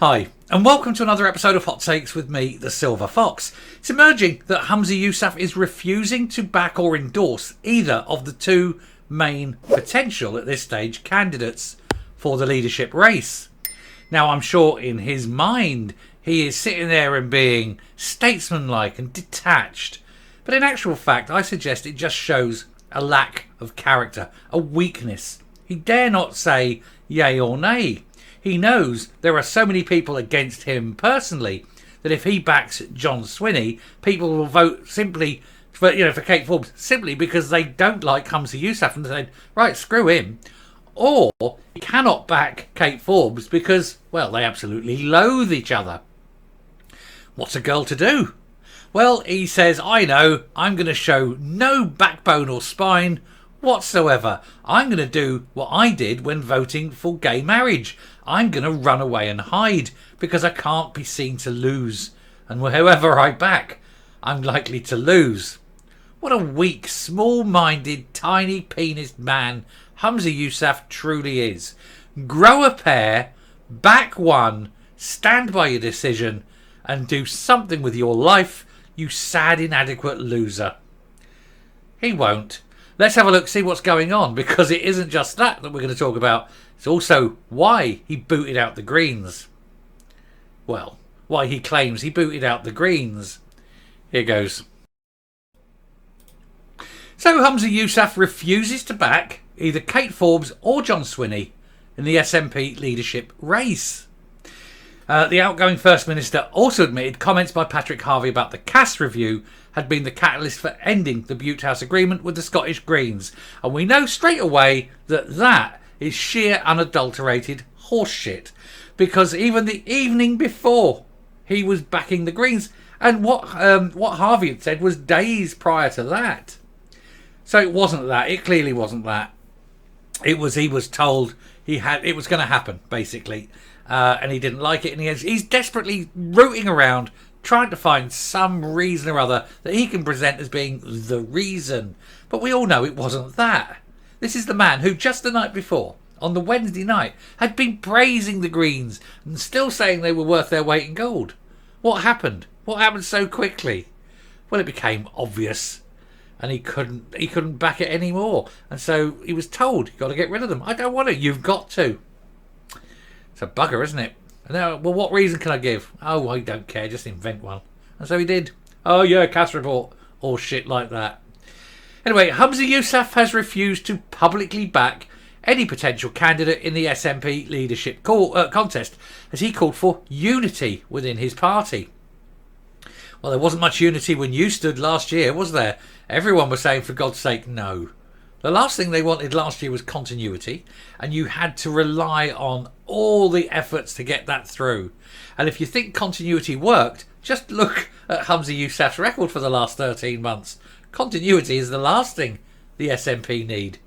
Hi, and welcome to another episode of Hot Takes with me, the Silver Fox. It's emerging that Humza Yousaf is refusing to back or endorse either of the two main potential, at this stage, candidates for the leadership race. Now, I'm sure in his mind, he is sitting there and being statesmanlike and detached. But in actual fact, I suggest it just shows a lack of character, a weakness. He dare not say yay or nay. He knows there are so many people against him personally that if he backs John Swinney, people will vote simply for Kate Forbes simply because they don't like Humza Yousaf and say, right, screw him. Or he cannot back Kate Forbes because, well, they absolutely loathe each other. What's a girl to do? Well, he says, I know, I'm going to show no backbone or spine whatsoever. I'm going to do what I did when voting for gay marriage. I'm going to run away and hide because I can't be seen to lose. And whoever I back, I'm likely to lose. What a weak, small-minded, tiny-penised man Humza Yousaf truly is. Grow a pair, back one, stand by your decision, and do something with your life, you sad, inadequate loser. He won't. Let's have a look, see what's going on, because it isn't just that we're going to talk about. It's also why he booted out the Greens. Well, why he claims he booted out the Greens. Here goes. So Humza Yousaf refuses to back either Kate Forbes or John Swinney in the SNP leadership race. The outgoing First Minister also admitted comments by Patrick Harvey about the Cass review had been the catalyst for ending the Butte House agreement with the Scottish Greens. And we know straight away that that is sheer unadulterated horseshit. Because even the evening before, he was backing the Greens. And what Harvey had said was days prior to that. So it wasn't that. It clearly wasn't that. He was told it was going to happen, basically. And he didn't like it. And he's desperately rooting around, trying to find some reason or other that he can present as being the reason. But we all know it wasn't that. This is the man who just the night before, on the Wednesday night, had been praising the Greens and still saying they were worth their weight in gold. What happened? What happened so quickly? Well, it became obvious. And he couldn't back it anymore. And so he was told, you've got to get rid of them. I don't want to. You've got to. It's a bugger, isn't it? Now, well, what reason can I give? Oh, I don't care. Just invent one. And so he did. Oh, yeah, Cass report. Or shit like that. Anyway, Humza Yousaf has refused to publicly back any potential candidate in the SNP leadership contest, as he called for unity within his party. Well, there wasn't much unity when you stood last year, was there? Everyone was saying, for God's sake, no. The last thing they wanted last year was continuity, and you had to rely on all the efforts to get that through. And if you think continuity worked, just look at Humza Yousaf's record for the last 13 months. Continuity is the last thing the SNP need.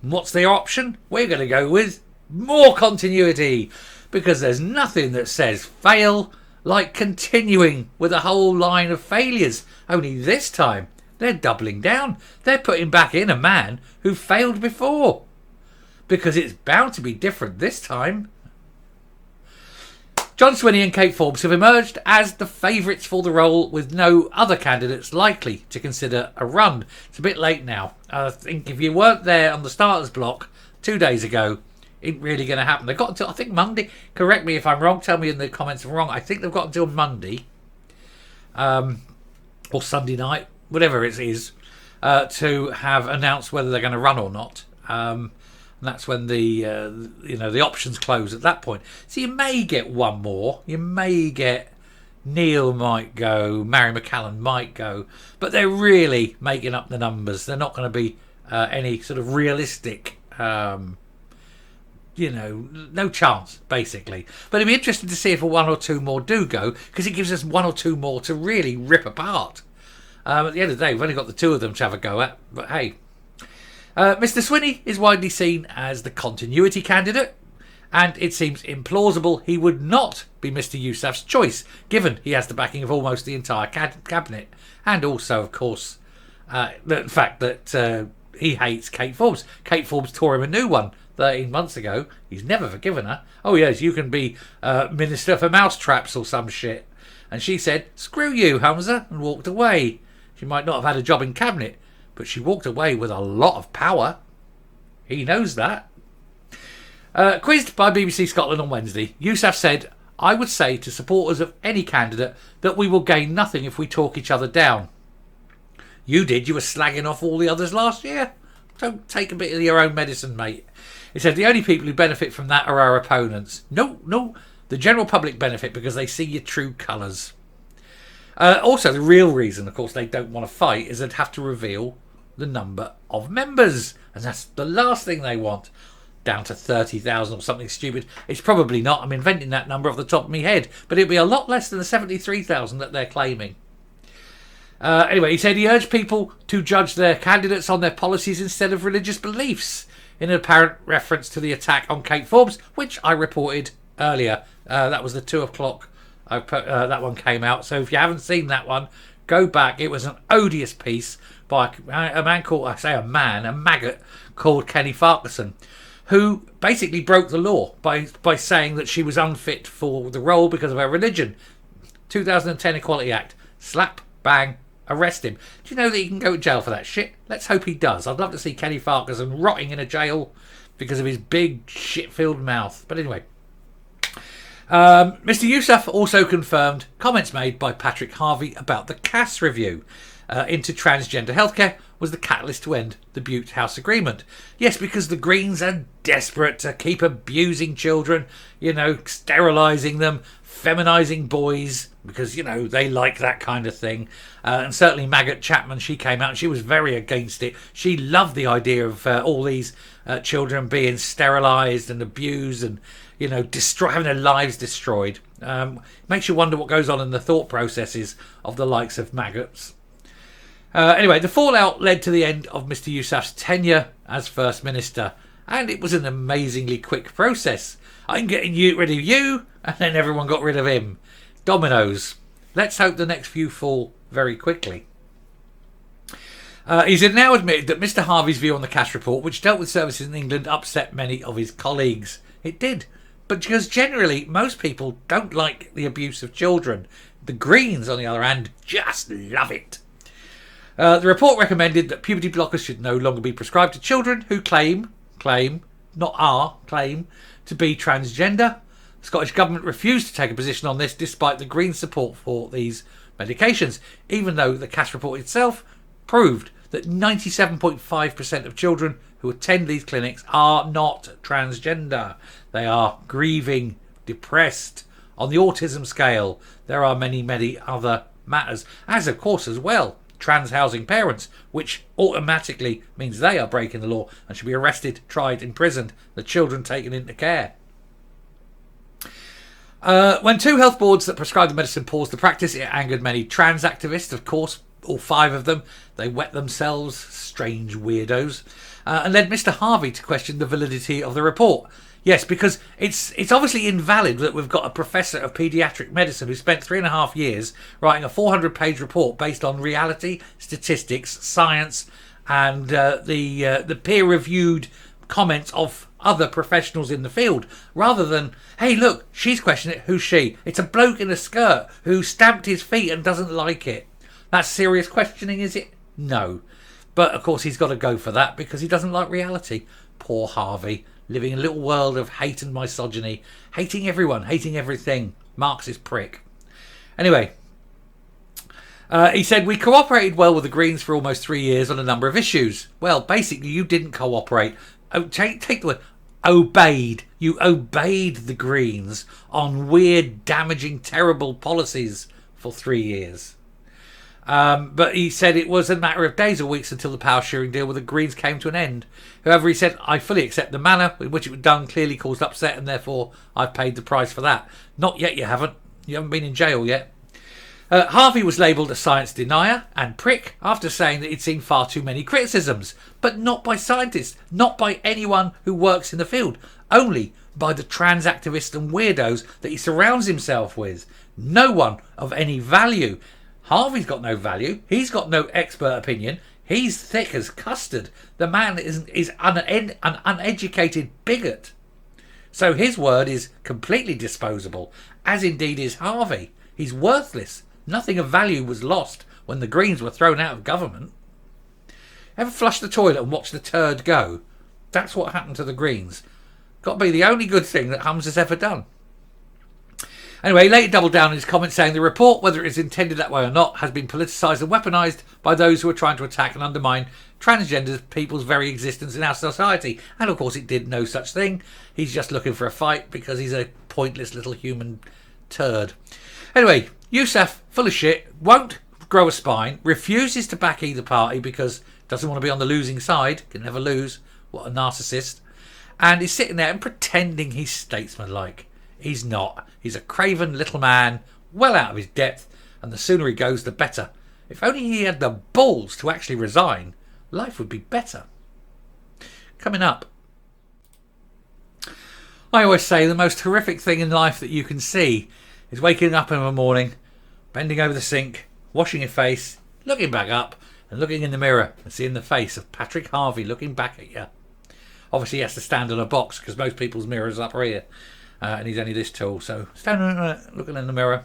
And what's their option? We're going to go with more continuity, because there's nothing that says fail like continuing with a whole line of failures. Only this time, they're doubling down. They're putting back in a man who failed before. Because it's bound to be different this time. John Swinney and Kate Forbes have emerged as the favourites for the role, with no other candidates likely to consider a run. It's a bit late now. I think if you weren't there on the starters block 2 days ago, it ain't really going to happen. They've got until, I think, Monday. Correct me if I'm wrong. Tell me in the comments if I'm wrong. I think they've got until Monday. Or Sunday night. Whatever it is, to have announced whether they're going to run or not. And that's when the options close at that point. So you may get one more. You may get Neil might go, Mary McCallum might go, but they're really making up the numbers. They're not going to be any sort of realistic, no chance, basically. But it'd be interesting to see if one or two more do go, because it gives us one or two more to really rip apart. At the end of the day, we've only got the two of them to have a go at, but hey. Mr. Swinney is widely seen as the continuity candidate, and it seems implausible he would not be Mr. Yousaf's choice, given he has the backing of almost the entire cabinet, and also, of course, the fact that he hates Kate Forbes. Kate Forbes tore him a new one 13 months ago. He's never forgiven her. Oh yes, you can be Minister for Mousetraps or some shit. And she said, "Screw you, Humza," and walked away. She might not have had a job in cabinet, but she walked away with a lot of power. He knows that. Quizzed by BBC Scotland on Wednesday, Yousaf said, "I would say to supporters of any candidate that we will gain nothing if we talk each other down. You did. You were slagging off all the others last year. So take a bit of your own medicine, mate." He said, "The only people who benefit from that are our opponents." No, the general public benefit because they see your true colours. Also, the real reason, of course, they don't want to fight is they'd have to reveal the number of members. And that's the last thing they want. Down to 30,000 or something stupid. It's probably not. I'm inventing that number off the top of my head. But it'll be a lot less than the 73,000 that they're claiming. Anyway, he said he urged people to judge their candidates on their policies instead of religious beliefs, in an apparent reference to the attack on Kate Forbes, which I reported earlier. That was the 2 o'clock that one came out. So if you haven't seen that one, go back. It was an odious piece by a man called, a maggot called Kenny Farquharson, who basically broke the law by saying that she was unfit for the role because of her religion. 2010 Equality Act. Slap, bang, arrest him. Do you know that he can go to jail for that shit? Let's hope he does. I'd love to see Kenny Farquharson rotting in a jail because of his big shit-filled mouth. But anyway. Mr Yousaf also confirmed comments made by Patrick Harvey about the Cass review into transgender healthcare was the catalyst to end the Butte House Agreement. Yes, because the Greens are desperate to keep abusing children, sterilising them, feminising boys, because, they like that kind of thing. And certainly Maggot Chapman, she came out and she was very against it. She loved the idea of all these children being sterilised and abused and, having their lives destroyed. Makes you wonder what goes on in the thought processes of the likes of maggots. Anyway, the fallout led to the end of Mr Yousaf's tenure as First Minister, and it was an amazingly quick process. I'm getting rid of you, and then everyone got rid of him. Dominoes. Let's hope the next few fall very quickly. He's now admitted that Mr Harvey's view on the Cash report, which dealt with services in England, upset many of his colleagues. It did, but because generally most people don't like the abuse of children. The Greens, on the other hand, just love it. The report recommended that puberty blockers should no longer be prescribed to children who claim to be transgender. The Scottish Government refused to take a position on this despite the Greens' support for these medications, even though the Cass report itself proved that 97.5% of children who attend these clinics are not transgender. They are grieving, depressed, on the autism scale. There are many, many other matters, as of course as well trans housing parents, which automatically means they are breaking the law and should be arrested, tried, imprisoned, the children taken into care. When 2 health boards that prescribe the medicine paused the practice, it angered many trans activists, of course, all 5 of them. They wet themselves, strange weirdos, and led Mr Harvey to question the validity of the report. Yes, because it's obviously invalid that we've got a professor of paediatric medicine who spent 3.5 years writing a 400-page report based on reality, statistics, science, and the peer-reviewed comments of other professionals in the field, rather than, hey, look, she's questioning it. Who's she? It's a bloke in a skirt who stamped his feet and doesn't like it. That's serious questioning, is it? No. But, of course, he's got to go for that because he doesn't like reality. Poor Harvey. Living in a little world of hate and misogyny. Hating everyone, hating everything. Marxist prick. Anyway, he said, we cooperated well with the Greens for almost 3 years on a number of issues. Well, basically, you didn't cooperate. Take the word. Obeyed. You obeyed the Greens on weird, damaging, terrible policies for 3 years. But he said it was a matter of days or weeks until the power sharing deal with the Greens came to an end. However, he said, I fully accept the manner in which it was done clearly caused upset and therefore I've paid the price for that. Not yet, you haven't. You haven't been in jail yet. Harvey was labelled a science denier and prick after saying that he'd seen far too many criticisms, but not by scientists, not by anyone who works in the field, only by the trans activists and weirdos that he surrounds himself with. No one of any value. Harvey's got no value. He's got no expert opinion. He's thick as custard. The man is an uneducated bigot. So his word is completely disposable, as indeed is Harvey. He's worthless. Nothing of value was lost when the Greens were thrown out of government. Ever flush the toilet and watch the turd go? That's what happened to the Greens. Got to be the only good thing that Humza's ever done. Anyway, he later doubled down in his comments saying the report, whether it is intended that way or not, has been politicised and weaponised by those who are trying to attack and undermine transgender people's very existence in our society. And of course it did no such thing. He's just looking for a fight because he's a pointless little human turd. Anyway, Yousaf, full of shit, won't grow a spine, refuses to back either party because doesn't want to be on the losing side, can never lose. What a narcissist. And he's sitting there and pretending he's statesmanlike. He's not. He's a craven little man, well out of his depth, and the sooner he goes, the better. If only he had the balls to actually resign, life would be better. Coming up. I always say the most horrific thing in life that you can see is waking up in the morning, bending over the sink, washing your face, looking back up, and looking in the mirror and seeing the face of Patrick Harvey looking back at you. Obviously he has to stand on a box because most people's mirrors are up here. And he's only this tall, so standing looking in the mirror.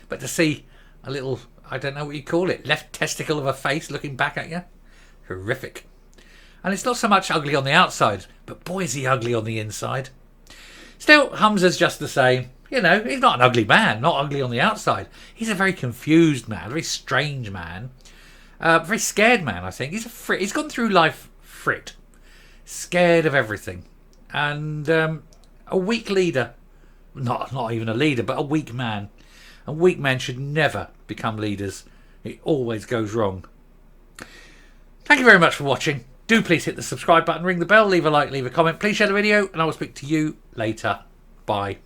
But to see a little, I don't know what you call it, left testicle of a face looking back at you, horrific. And it's not so much ugly on the outside, but boy is he ugly on the inside. Still, Humza's just the same. You know, he's not an ugly man, not ugly on the outside. He's a very confused man, a very strange man, very scared man, I think. He's a frit. He's gone through life frit, scared of everything, and a weak leader. Not even a leader, but a weak man. And weak men should never become leaders. It always goes wrong. Thank you very much for watching. Do please hit the subscribe button, ring the bell, leave a like, leave a comment. Please share the video, and I will speak to you later. Bye.